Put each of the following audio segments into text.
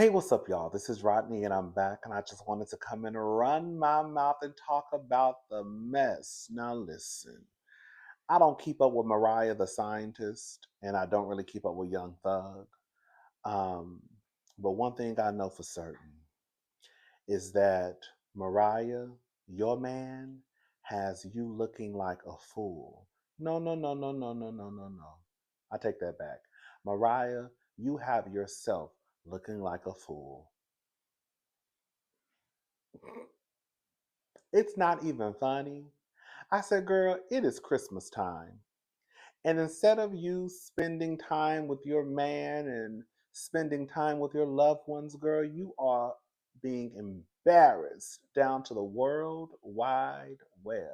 Hey, what's up, y'all? This is Rodney, and I'm back, and I just wanted to come and run my mouth and talk about the mess. Now, listen, I don't keep up with Mariah the scientist, and I don't really keep up with Young Thug. Um, but one thing I know for certain is that Mariah, your man, has you looking like a fool. No, no, no, no, no, no, no, no, no. I take that back. Mariah, you have yourself looking like a fool. It's not even funny. I said, girl, it is Christmas time. And instead of you spending time with your man and spending time with your loved ones, girl, you are being embarrassed down to the world wide web.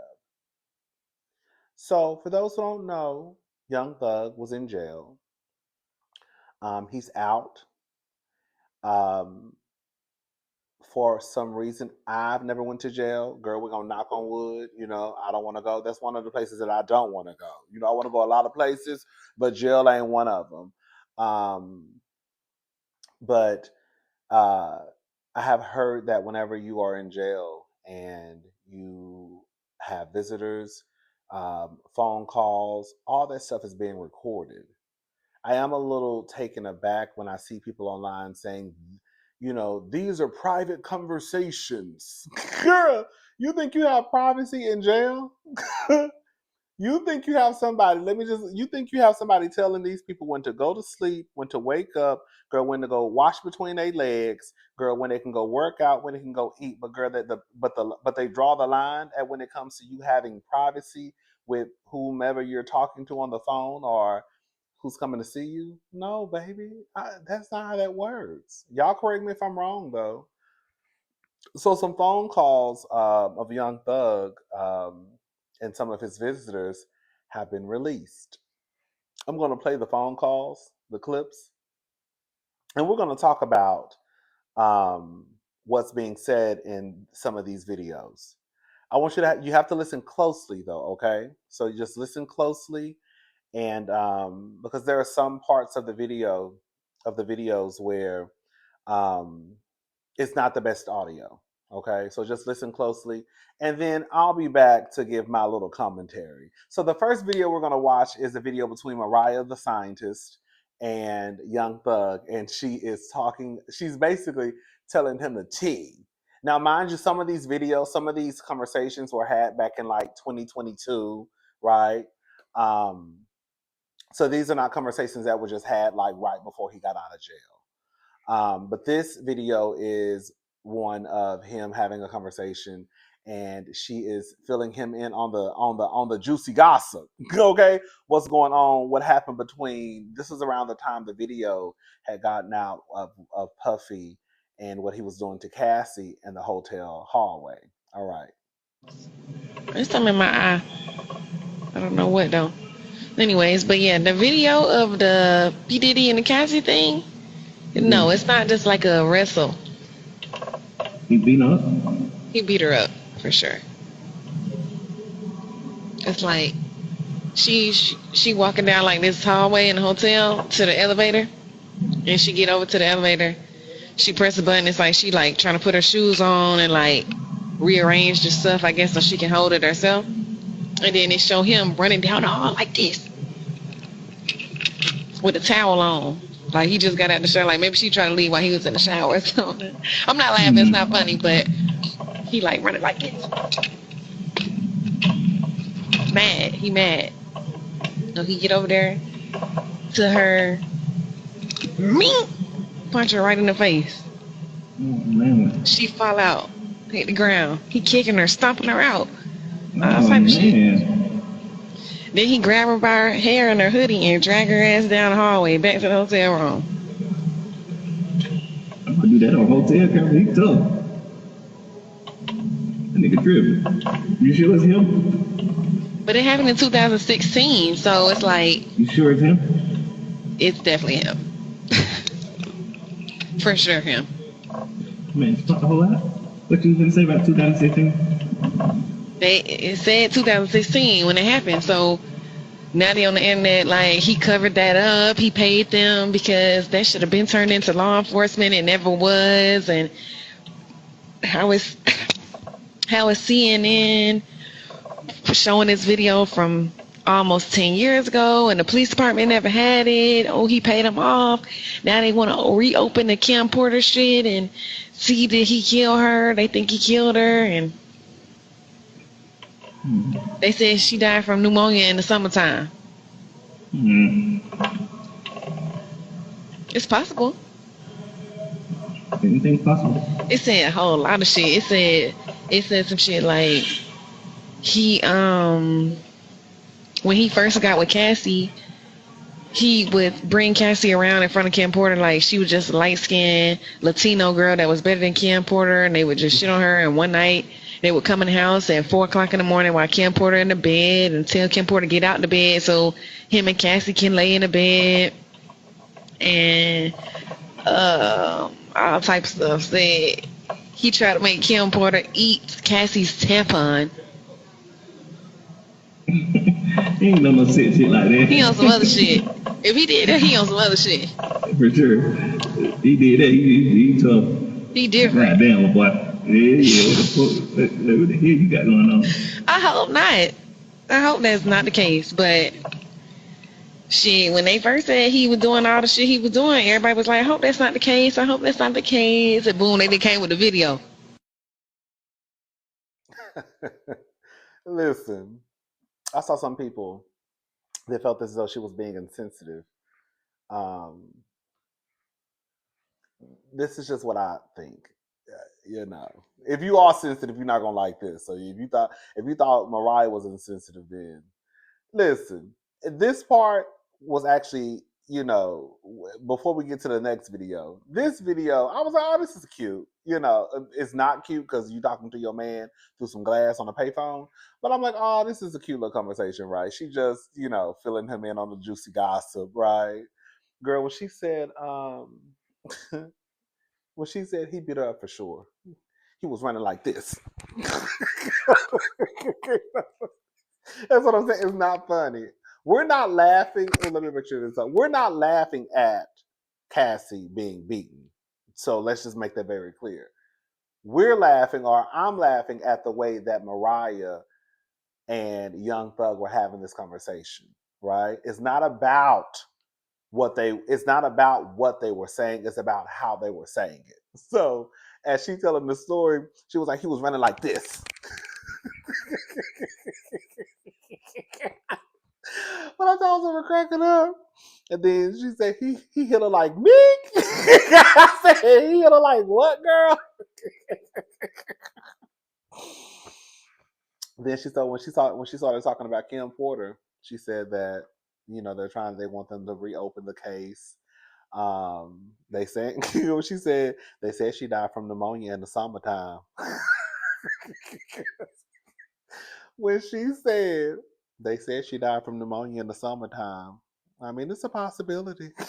So, for those who don't know, Young Thug was in jail. He's out. Um, for some reason, I've never went to jail. Girl, we're gonna knock on wood. I don't want to go. That's one of the places that I don't want to go. I want to go a lot of places, but jail ain't one of them. But uh, I have heard that whenever you are in jail and you have visitors, phone calls, all that stuff is being recorded. I am a little taken aback when I see people online saying, these are private conversations. Girl, you think you have privacy in jail? You think you have somebody, you think you have somebody telling these people when to go to sleep, when to wake up, girl, when to go wash between their legs, girl, when they can go work out, when they can go eat, but girl, but they draw the line at when it comes to you having privacy with whomever you're talking to on the phone or who's coming to see you. No, baby, that's not how that works. Y'all correct me if I'm wrong, though. So some phone calls of Young Thug and some of his visitors have been released. I'm going to play the phone calls, the clips, and we're going to talk about um, what's being said in some of these videos. I want you have to listen closely, though. Okay, so you just listen closely, and because there are some parts of the videos where um, it's not the best audio. Okay, so just listen closely, and then I'll be back to give my little commentary. So the first video we're gonna watch is a video between Mariah the scientist and Young Thug, and she is talking. She's basically telling him the tea. Now, mind you, some of these conversations were had back in like 2022, right? Um, so these are not conversations that were just had like right before he got out of jail. But this video is one of him having a conversation, and she is filling him in on the juicy gossip. Okay, what's going on? What happened between? This is around the time the video had gotten out of Puffy and what he was doing to Cassie in the hotel hallway. All right. There's something in my eye. I don't know what though. Anyways, but yeah, the video of the P. Diddy and the Cassie thing, no, it's not just like a wrestle. He beat her up? He beat her up, for sure. It's like she walking down like this hallway in the hotel to the elevator, and she get over to the elevator, she press a button, it's like she like trying to put her shoes on and like rearrange the stuff, I guess, so she can hold it herself. And then they show him running down the hall like this with a towel on. Like he just got out the shower. Like maybe she tried to leave while he was in the shower or something. I'm not laughing, it's not funny, but he like running like this. Mad. He mad. So he get over there to her, punch her right in the face. Oh, man. She fall out, hit the ground. He kicking her, stomping her out. Oh, type of shit. man. Then he grab her by her hair and her hoodie and drag her ass down the hallway back to the hotel room. I'm gonna do that on hotel camera. He's tough. That nigga tripping. You sure it's him? But it happened in 2016, so it's like, You sure it's him? it's definitely him. For sure him. Man, it's not a whole lot. What you gonna say about 2016? It said 2016 when it happened, so Now they on the internet like he covered that up. He paid them because that should have been turned into law enforcement. It never was. And how is how is CNN showing this video from almost 10 years ago and the police department never had it? Oh, he paid them off. Now they want to reopen the Kim Porter shit and see did he kill her. They think he killed her, and they said she died from pneumonia in the summertime. It's possible. Anything possible. It said a whole lot of shit. It said some shit like he when he first got with Cassie, he would bring Cassie around in front of Kim Porter like she was just a light skinned Latino girl that was better than Kim Porter, and they would just shit on her. And one night they would come in the house at 4 o'clock in the morning while Kim Porter in the bed and tell Kim Porter to get out the bed so him and Cassie can lay in the bed, and all types of stuff. Said he tried to make Kim Porter eat Cassie's tampon. He ain't done no shit like that. He on some other shit. If he did that, he on some other shit. For sure. He did that. He tough. He different. Goddamn, boy. Yeah. What the hell you got going on? I hope not. I hope that's not the case. But shit, when they first said he was doing all the shit he was doing, everybody was like, I hope that's not the case. I hope that's not the case. And boom, they came with the video. Listen, I saw some people that felt as though she was being insensitive. This is just what I think. If you are sensitive, you're not gonna like this. So if you thought Mariah was insensitive, then listen. This part was actually, before we get to the next video. This video, I was like, oh, this is cute. It's not cute because you talking to your man through some glass on a payphone. But I'm like, oh, this is a cute little conversation, right? She just, filling him in on the juicy gossip, right? Girl, when she said, when she said he beat her up for sure, he was running like this. That's what I'm saying. It's not funny. We're not laughing. Let me make sure this up. We're not laughing at Cassie being beaten. So let's just make that very clear. We're laughing, or I'm laughing at the way that Mariah and Young Thug were having this conversation. Right? It's not about what they were saying. It's about how they were saying it. So as she telling the story, she was like, he was running like this. But I thought we were cracking up. And then she said, he hit her like me. I said, he hit her like what, girl? Then she said when she started talking about Kim Porter, she said that, they want them to reopen the case. They said what she said, they said she died from pneumonia in the summertime. When she said they said she died from pneumonia in the summertime, I mean, it's a possibility. I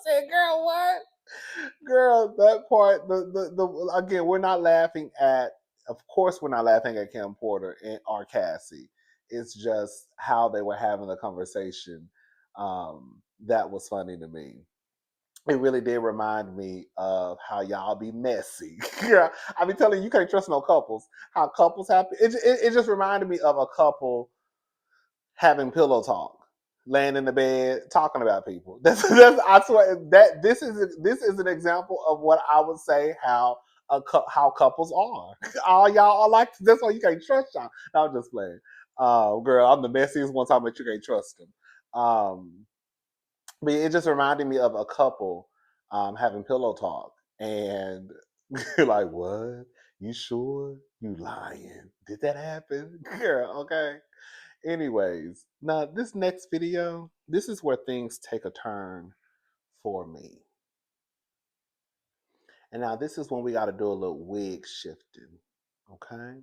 said, girl, what? Girl, that part, the again, we're not laughing at, of course, we're not laughing at Kim Porter or Cassie. It's just how they were having the conversation. That was funny to me. It really did remind me of how y'all be messy. Yeah, I be telling you, you can't trust no couples. How couples have it just reminded me of a couple having pillow talk, laying in the bed talking about people. That's I swear that this is an example of what I would say how how couples are. All y'all are like, that's why you can't trust y'all. No, I'm just playing. Girl, I'm the messiest one time, but you can't trust them. But it just reminded me of a couple having pillow talk, and you're like, what? You sure? You lying? Did that happen? Girl, okay. Anyways, now this next video, this is where things take a turn for me. And now this is when we got to do a little wig shifting, okay?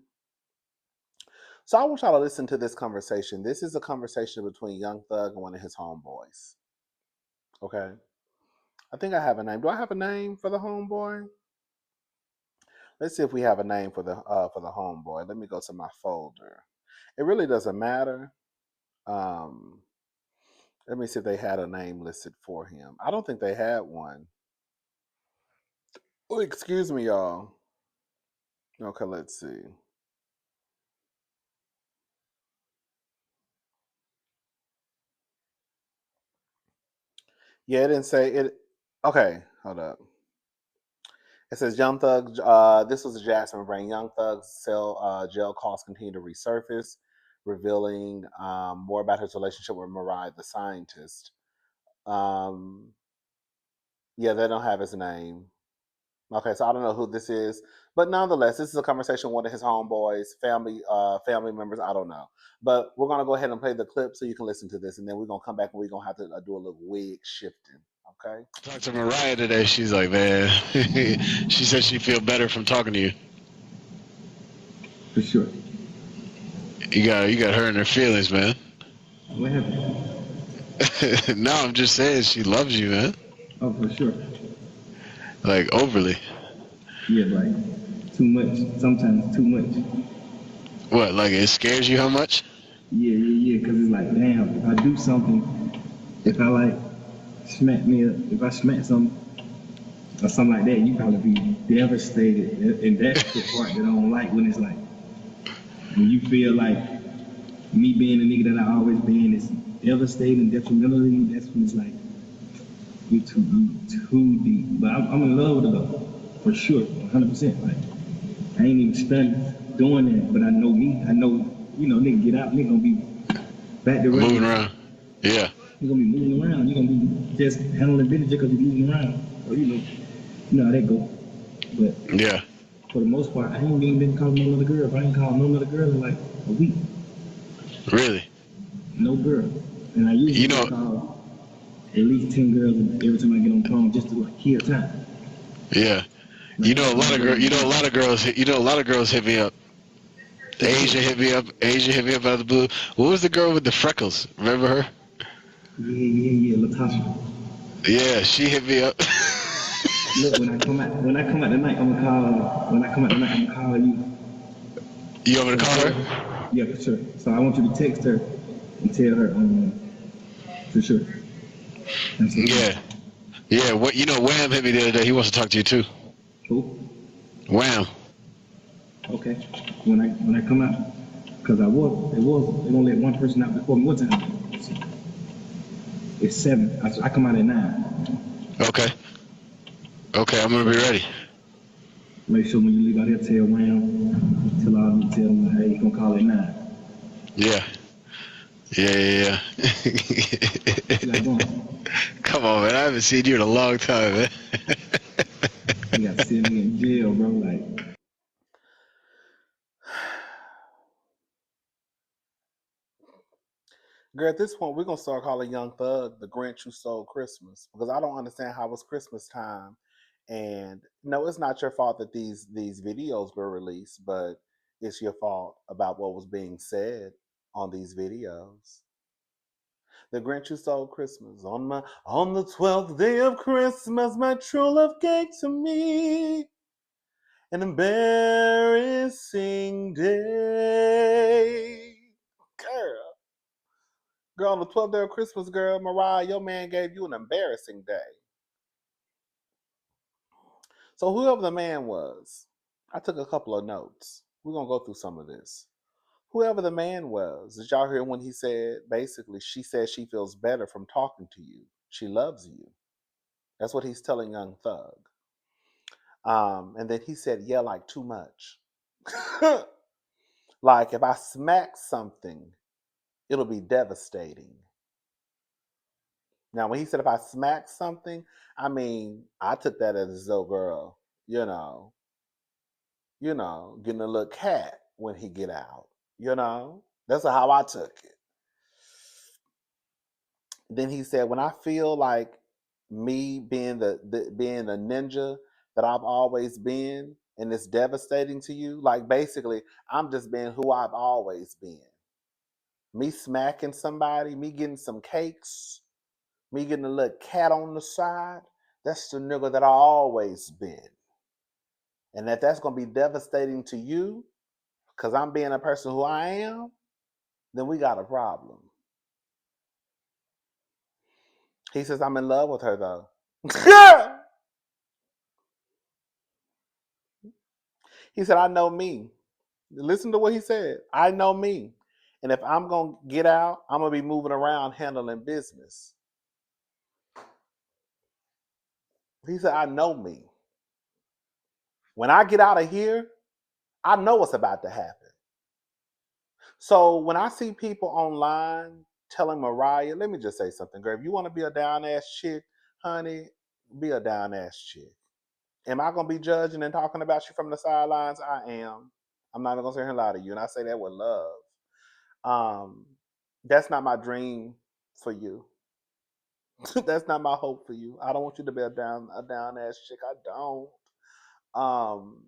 So I want y'all to listen to this conversation. This is a conversation between Young Thug and one of his homeboys, okay? I think I have a name. Do I have a name for the homeboy? Let's see if we have a name for the homeboy. Let me go to my folder. It really doesn't matter. Um, let me see if they had a name listed for him. I don't think they had one. Oh, excuse me, y'all. Okay, let's see. Yeah, it didn't say it. Okay, hold up. It says Young Thug. This was a Jasmine Brain. Young Thug's jail calls continue to resurface, revealing more about his relationship with Mariah, the scientist. Um, yeah, they don't have his name. Okay, so I don't know who this is, but nonetheless, this is a conversation with one of his homeboys, family members. I don't know, but we're gonna go ahead and play the clip so you can listen to this, and then we're gonna come back and we're gonna have to do a little wig shifting. Okay. Talked to Mariah today. She's like, man, she said she feel better from talking to you. For sure. You got her in her feelings, man. What happened? No, I'm just saying she loves you, man. Oh, for sure. Like overly. Yeah, like too much. Sometimes too much. What? Like it scares you how much? Yeah. Because it's like, damn, if I do something, if I like if I smack something or something like that, you probably be devastated. And that's the part that I don't like when it's like, when you feel like me being the nigga that I always been is devastating, detrimental to you, that's when it's like, you too deep. But I'm in love with her though, for sure, 100%. Like, I ain't even stunned doing that, but I know me. I know, nigga get out, nigga gonna be back to Moving regular. around. Yeah. You're gonna be moving around. You're gonna be just handling business just because you're moving around. So, you know how that go. But Yeah. for the most part, I ain't even been calling no other girl. If I ain't called no other girl in like a week. Really. No girl. And I You usually know. call at least 10 girls every time I get on the phone just to like kill time. Yeah. Like, You know a lot of girls. You know a lot of girls. You know a lot of girls hit me up. for sure. Asia hit me up. Asia hit me up out of the blue. What was the girl with the freckles? Remember her? Yeah, Latasha. Yeah, she hit me up. Look, when I come out tonight, I'm gonna call. When I come out tonight, I'm gonna call you. You want me to And call tell her? her. Yeah, for sure. So I want you to text her and tell her, for sure. That's what's up. Yeah. Yeah. What? You know, Wham hit me the other day. He wants to talk to you too. Cool. Wham. Okay. When I come out, because they gonna let one person out before me. What time? It's 7. I come out at 9. Okay. Okay, I'm gonna be So ready. make sure when you leave out here, tell Wham, tell them, hey, you gonna call at 9. Yeah. Yeah. What you got going? Come on, man. I haven't seen you in a long time, man. You got to send me in jail, bro. Like, Girl, at this point, we're gonna start calling Young Thug the Grinch who stole Christmas because I don't understand how it's Christmas time, and no, it's not your fault that these videos were released, but it's your fault about what was being said on these videos. The Grinch who stole Christmas on the 12th day of Christmas, my true love gave to me an embarrassing day. Girl, on the 12th day of Christmas, girl, Mariah, your man gave you an embarrassing day. So whoever the man was, I took a couple of notes. We're gonna go through some of this. Whoever the man was, did y'all hear when he said basically she says she feels better from talking to you? She loves you. That's what he's telling Young Thug. And then he said, yeah, like too much. Like if I smack something, it'll be devastating. Now, when he said if I smack something, I mean, I took that as though, girl, you know, getting a little cat when he get out. That's how I took it. Then he said, when I feel like me being being the ninja that I've always been, and it's devastating to you, like basically, I'm just being who I've always been. Me smacking somebody, me getting some cakes, me getting a little cat on the side, that's the nigga that I always been. And if that's gonna be devastating to you, because I'm being a person who I am, then we got a problem. He says, I'm in love with her though. He said, I know me. Listen to what he said. I know me. And if I'm going to get out, I'm going to be moving around handling business. He said, I know me. When I get out of here, I know what's about to happen. So when I see people online telling Mariah, let me just say something, girl. If you want to be a down ass chick, honey, be a down ass chick. Am I going to be judging and talking about you from the sidelines? I am. I'm not even going to sit here and lie to you. And I say that with love. Um, that's not my dream for you. That's not my hope for you. I don't want you to be a down ass chick. I don't. Um,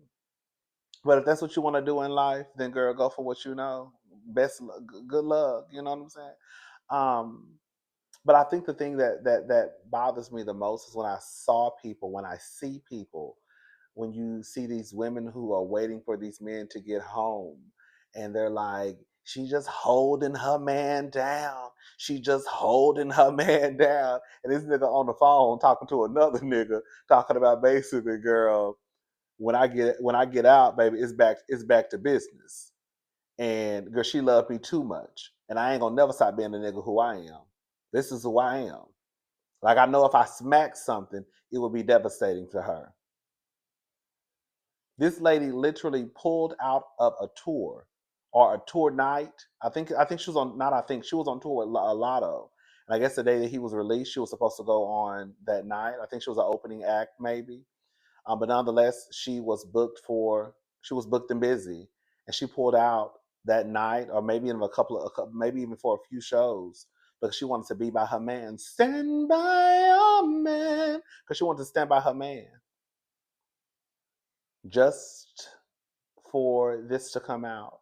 but if that's what you want to do in life, then girl, go for what you know. Good luck. You know what I'm saying? Um, but I think the thing that bothers me the most is when I see people, when you see these women who are waiting for these men to get home, and they're like, she just holding her man down. She just holding her man down. And this nigga on the phone talking to another nigga, talking about basically, girl, when I get out, baby, it's back to business. And girl, she loved me too much. And I ain't gonna never stop being the nigga who I am. This is who I am. Like I know if I smack something, it would be devastating to her. This lady literally pulled out of a tour or a tour night. I think she was on not I think she was on tour with Lotto. And I guess the day that he was released, she was supposed to go on that night. I think she was an opening act maybe. But nonetheless, she was booked and busy, and she pulled out that night, or maybe in maybe even for a few shows, because she wanted to be by her man. Stand by your man, because she wanted to stand by her man, just for this to come out.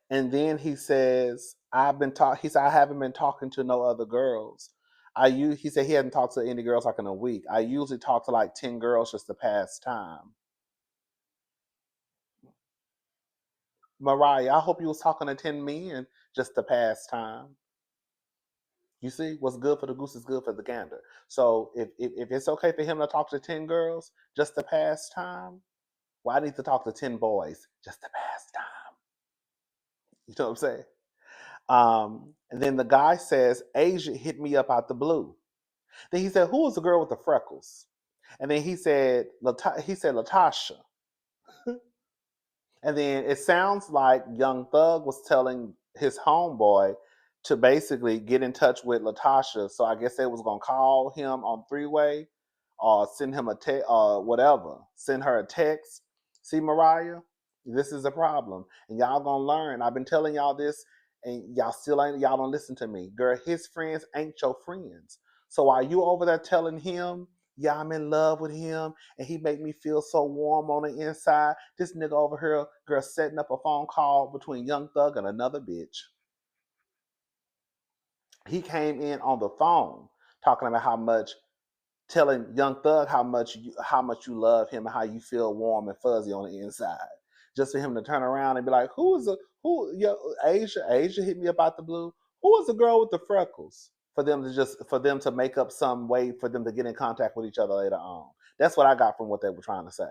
And then he says, He said, I haven't been talking to no other girls. He said he hadn't talked to any girls like in a week. I usually talk to like 10 girls just to pass time. Mariah, I hope you was talking to 10 men just to pass time. You see, what's good for the goose is good for the gander. So if it's okay for him to talk to 10 girls just to pass time, well, I need to talk to 10 boys just to pass time. You know what I'm saying? And then the guy says, Asia hit me up out the blue. Then he said, who was the girl with the freckles? And then he said Latasha. And then it sounds like Young Thug was telling his homeboy to basically get in touch with Latasha. So I guess they was gonna call him on three way, or send him a text, or whatever. Send her a text. See, Mariah, this is a problem, and y'all gonna learn. I've been telling y'all this, and y'all don't listen to me, girl. His friends ain't your friends. So while you over there telling him, yeah, I'm in love with him, and he make me feel so warm on the inside. This nigga over here, girl, setting up a phone call between Young Thug and another bitch. He came in on the phone talking about telling Young Thug how much you love him and how you feel warm and fuzzy on the inside. Just for him to turn around and be like, Asia hit me up out the blue. Who is the girl with the freckles? For them to make up some way for them to get in contact with each other later on. That's what I got from what they were trying to say.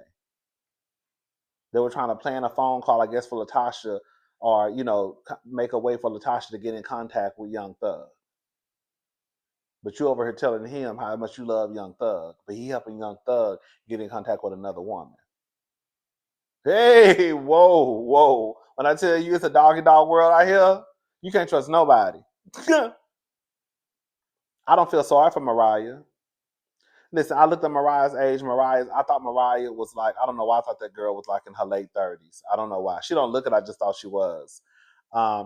They were trying to plan a phone call, I guess, for Latasha, or make a way for Latasha to get in contact with Young Thug. But you over here telling him how much you love Young Thug, but he helping Young Thug get in contact with another woman. Hey, whoa, whoa! When I tell you it's a doggy dog world out here, you can't trust nobody. I don't feel sorry for Mariah. Listen, I looked at Mariah's age. I thought Mariah was like, I don't know why I thought that girl was like in her late 30s. I don't know why. She don't look it. I just thought she was.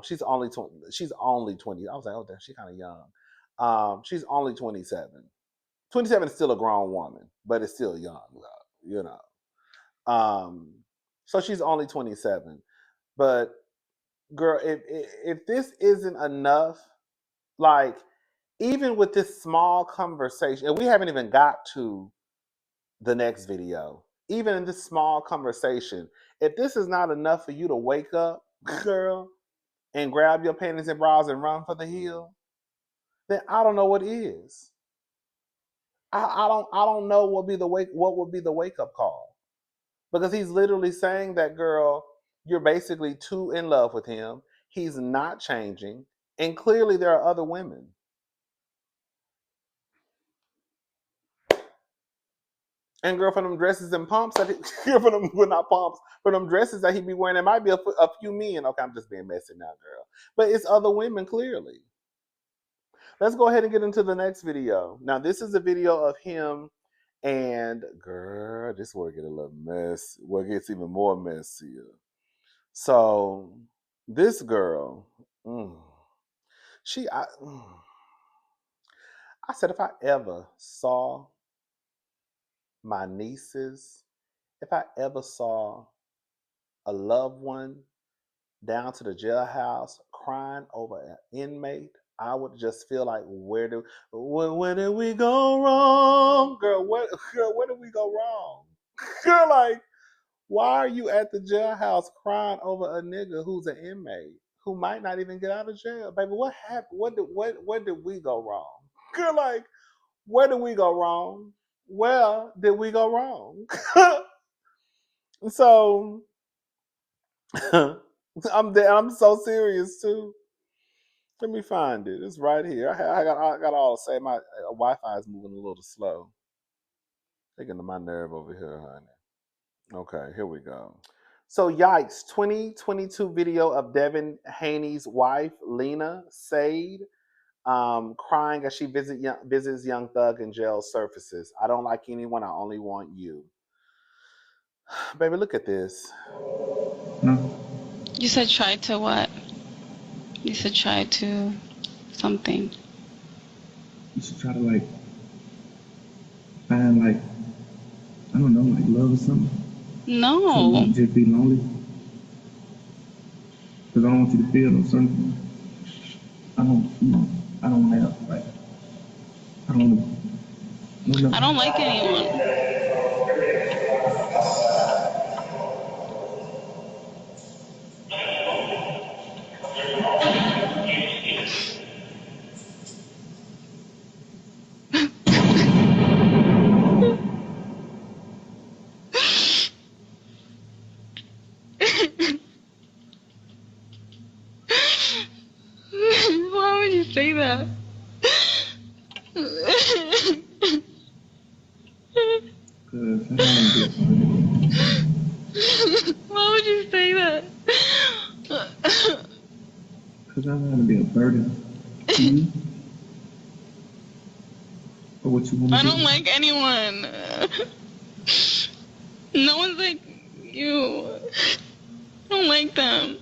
She's only 20. She's only 20. I was like, oh damn, she's kind of young. She's only 27. 27 is still a grown woman, but it's still young, you know. So she's only 27. But girl, if this isn't enough, like even with this small conversation, and we haven't even got to the next video. Even in this small conversation, if this is not enough for you to wake up, girl, and grab your panties and bras and run for the hill, then I don't know what is. I don't know what would be the wake up call. Because he's literally saying that, girl, you're basically too in love with him. He's not changing. And clearly there are other women. And girl, for them dresses and pumps that girl, for them, well, not pumps, for them dresses that he be wearing, it might be a few men. Okay, I'm just being messy now, girl. But it's other women, clearly. Let's go ahead and get into the next video. Now, this is a video of him and girl, this will get a little mess. Well, it gets even more messier. So this girl, she, I said, if I ever saw my nieces, if I ever saw a loved one down to the jailhouse crying over an inmate, I would just feel like, where did we go wrong, girl? Where did we go wrong, girl? Like, why are you at the jailhouse crying over a nigga who's an inmate who might not even get out of jail, baby? What happened? What did we go wrong, girl? Like, where did we go wrong? Where did we go wrong? So I'm so serious too. Let me find it. It's right here. I got all to say. My Wi-Fi is moving a little slow. Taking to my nerve over here, honey. Okay, here we go. So yikes! 2022 video of Devin Haney's wife Lena Sade crying as she visits young thug in jail surfaces. I don't like anyone. I only want you. Baby, look at this. No. You said try to what? You said try to something. You should try to like find like, I don't know, like love or something. No. Something just be lonely. Because I don't want you to feel no certain. I don't have like, I don't know. I don't like anyone. Why would you say that? Why would you say that? Because I don't want to be a burden to you. Or what you want to I do. don't like anyone. No one's like you. I don't like them.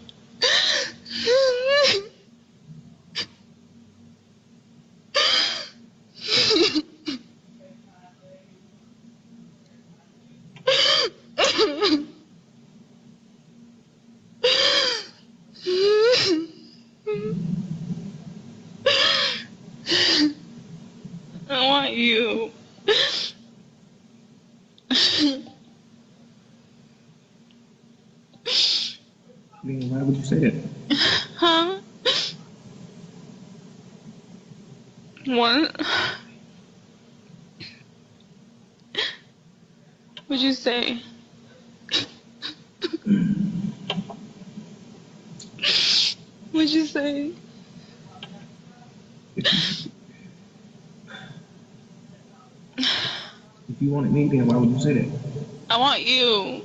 I want you. Then why would you say that? Huh? What? What'd you say? What'd you say? If you wanted me, then why would you say that? I want you.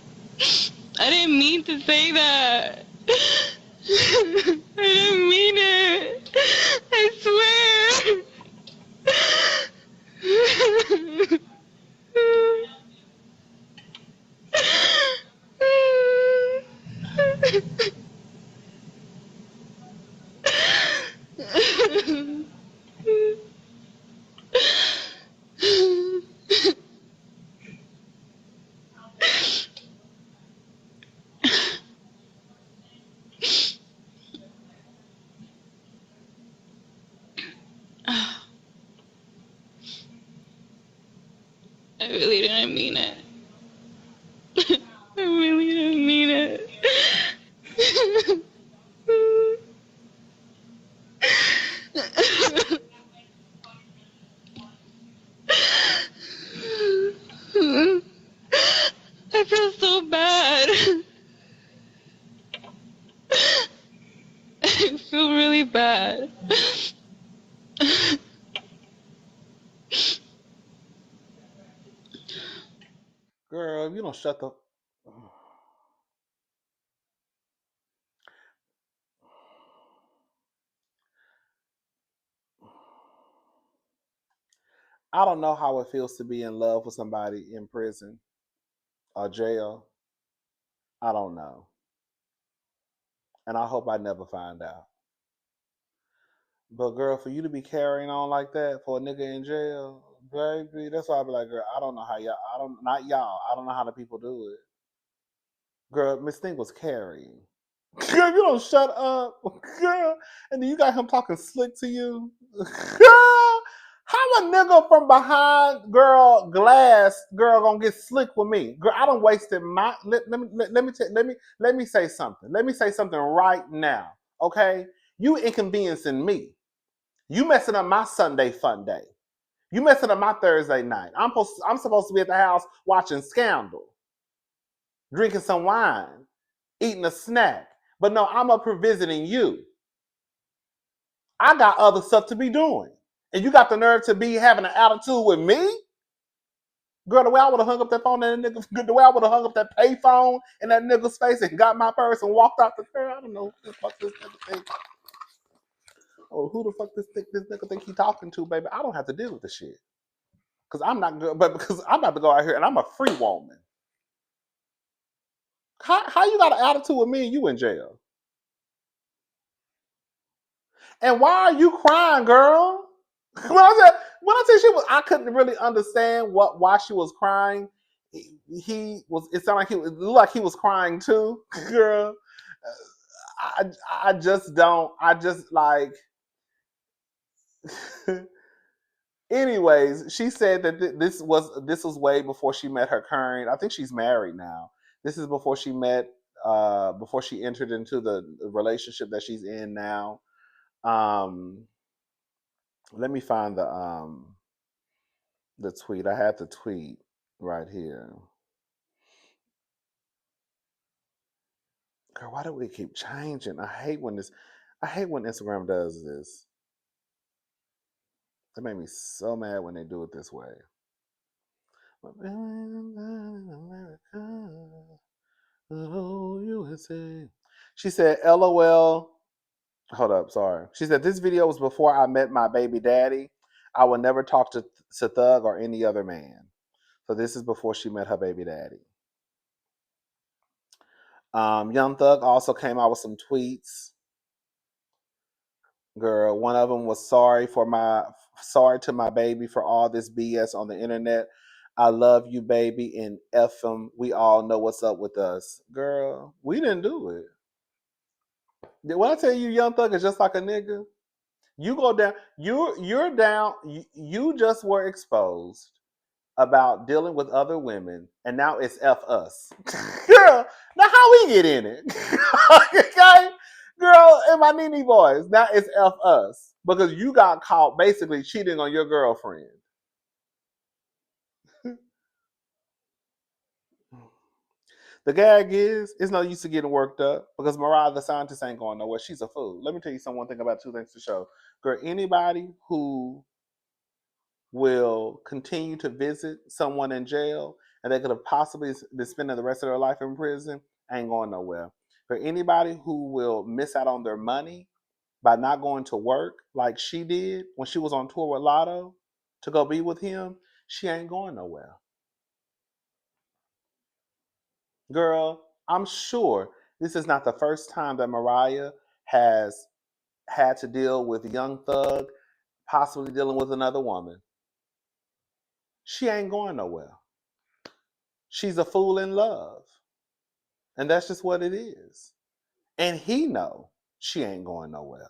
I didn't mean to say that. I didn't mean it. I swear. I really didn't mean it. I really didn't mean it. Girl, if you don't shut the. I don't know how it feels to be in love with somebody in prison or jail. I don't know. And I hope I never find out. But girl, for you to be carrying on like that for a nigga in jail, baby, that's why I be like, girl, I don't know how y'all, I don't, not y'all, I don't know how the people do it. Girl, Miss Thing was carrying. Girl, you don't shut up, girl. And then you got him talking slick to you, girl. How a nigga from behind, girl, glass, girl, gonna get slick with me, girl? I don't wasted my. Let me say something. Let me say something right now, okay? You inconveniencing me. You messing up my Sunday fun day. You messing up my Thursday night. I'm supposed to be at the house watching Scandal, drinking some wine, eating a snack. But no, I'm up here visiting you. I got other stuff to be doing. And you got the nerve to be having an attitude with me? Girl, the way I would have hung up that phone and that nigga, the way I would have hung up that pay phone in that nigga's face and got my purse and walked out the car. I don't know who the fuck this nigga think. Oh, who the fuck this nigga think he talking to, baby? I don't have to deal with this shit. Cause I'm not good, but because I'm about to go out here and I'm a free woman. How you got an attitude with me and you in jail? And why are you crying, girl? When I said she was, I couldn't really understand why she was crying. He was. It sounded like it looked like he was crying too, girl. I I just don't. I just like. Anyways, she said that this was way before she met her current. I think she's married now. This is before she met. Before she entered into the relationship that she's in now. Um, Let me find the tweet. I had the tweet right here. Girl, why do we keep changing? I hate when Instagram does this. It made me so mad when they do it this way. Oh, USA. She said, LOL. Hold up, sorry. She said, this video was before I met my baby daddy. I would never talk to Thug or any other man. So this is before she met her baby daddy. Young Thug also came out with some tweets. Girl, one of them was sorry to my baby for all this BS on the internet. I love you, baby, and F him. We all know what's up with us. Girl, we didn't do it. When I tell you Young Thug is just like a nigga, you go down, you're down, you just were exposed about dealing with other women, and now it's F us. Girl, now how we get in it? Okay? Girl, in my Nene voice, now it's F us. Because you got caught basically cheating on your girlfriend. The gag is, it's no use to getting worked up because Mariah the scientist ain't going nowhere. She's a fool. Let me tell you one thing about two things to show. Girl, anybody who will continue to visit someone in jail and they could have possibly been spending the rest of their life in prison ain't going nowhere. For anybody who will miss out on their money by not going to work like she did when she was on tour with Lotto to go be with him, she ain't going nowhere. Girl, I'm sure this is not the first time that Mariah has had to deal with Young Thug, possibly dealing with another woman. She ain't going nowhere. She's a fool in love. And that's just what it is. And he know she ain't going nowhere.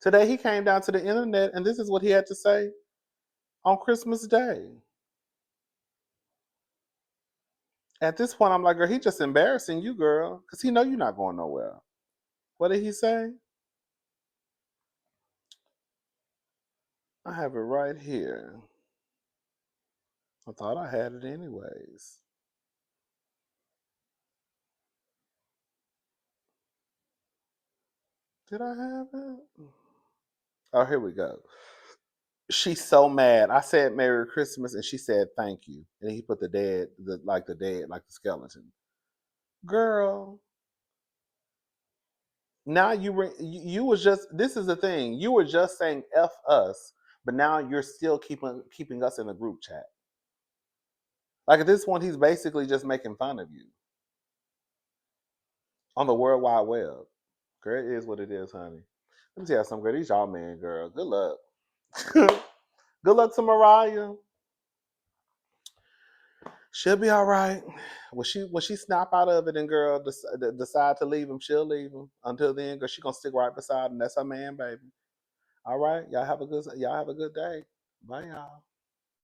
Today he came down to the internet and this is what he had to say on Christmas Day. At this point, I'm like, girl, he just embarrassing you, girl, because he know you're not going nowhere. What did he say? I have it right here. I thought I had it anyways. Did I have it? Oh, here we go. She's so mad. I said Merry Christmas, and she said thank you. And he put the skeleton. Girl, now you was just. This is the thing. You were just saying f us, but now you're still keeping us in the group chat. Like at this point, he's basically just making fun of you on the World Wide Web. Girl, it is what it is, honey. Let me tell you something, girl. These y'all men, girl. Good luck. Good luck to Mariah. She'll be all right. When she snap out of it and girl decide to leave him, she'll leave him. Until then, girl, she gonna stick right beside him. That's her man, baby. All right, y'all have a good day. Bye, y'all.